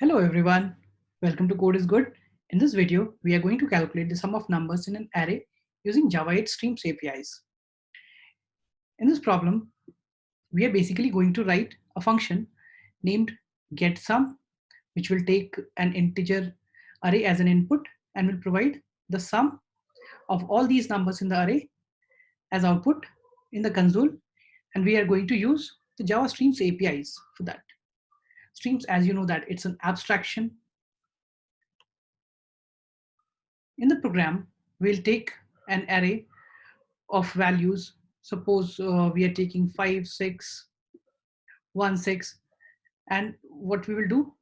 Hello everyone, welcome to Code is Good. In this video, we are going to calculate the sum of numbers in an array using Java 8 Streams APIs. In this problem, we are basically going to write a function named getSum, which will take an integer array as an input and will provide the sum of all these numbers in the array as output in the console. And we are going to use the Java Streams APIs for that. Streams, as you know, that it's an abstraction. In the program, we'll take an array of values. Suppose we are taking 5, 6, 1, 6. And what we will do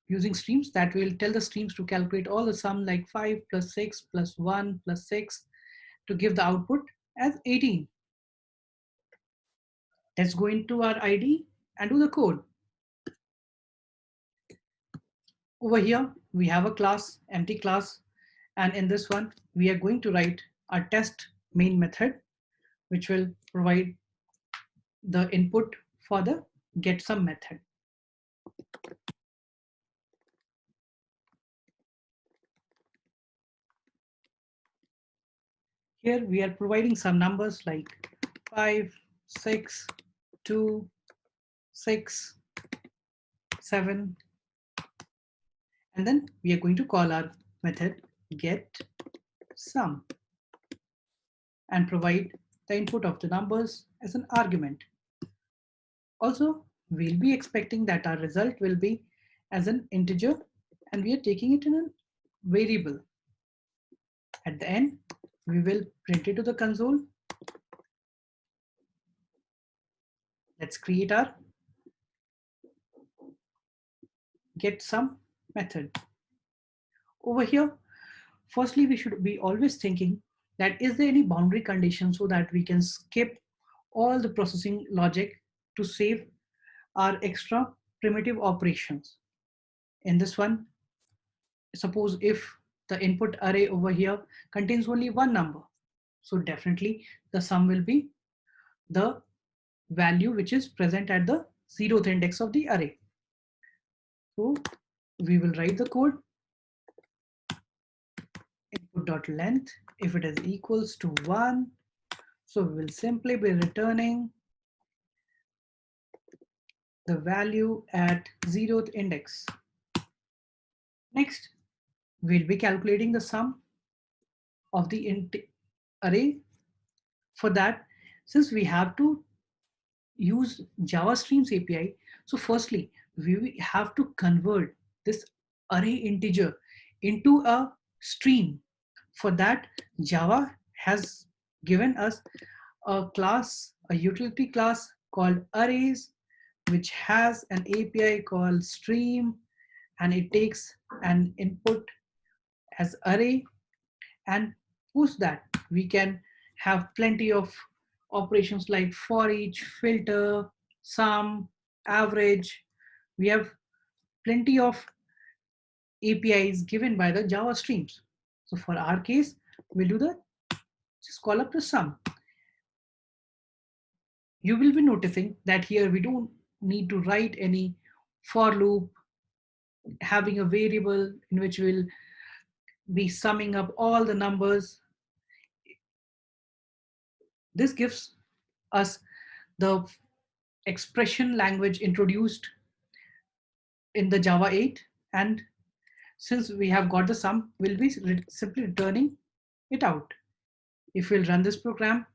using streams, that will tell the streams to calculate all the sum like 5 plus 6 plus 1 plus 6 to give the output as 18. Let's go into our IDE and do the code. Over here, we have a class, empty class. And in this one, we are going to write our test main method, which will provide the input for the getSum method. Here we are providing some numbers like 5, 6, 2, 6, 7. And then we are going to call our method getSum and provide the input of the numbers as an argument. Also, we'll be expecting that our result will be as an integer and we are taking it in a variable. At the end, we will print it to the console. Let's create our getSum method. Over here, firstly, we should be always thinking that is there any boundary condition so that we can skip all the processing logic to save our extra primitive operations. In this one, suppose if the input array over here contains only one number, so definitely the sum will be the value which is present at the 0th index of the array. So we will write the code input.length if it is equals to 1. So we will simply be returning the value at 0th index. Next, we'll be calculating the sum of the array. For that, since we have to use Java Streams API, so firstly, we have to convert this array integer into a stream. For that, Java has given us a class, a utility class called arrays, which has an API called stream, and it takes an input as array, and post that we can have plenty of operations like for each, filter, sum, average. We have plenty of APIs given by the Java streams. So for our case, we'll do the just call up the sum. You will be noticing that here we don't need to write any for loop, having a variable in which we'll be summing up all the numbers. This gives us the expression language introduced in the Java 8, and since we have got the sum, we'll be simply returning it out. If we'll run this program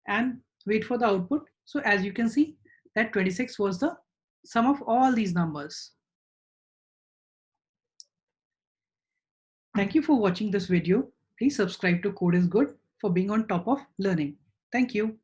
and wait for the output, so as you can see that 26 was the sum of all these numbers. Thank you for watching this video. Please subscribe to Code is Good for being on top of learning. Thank you.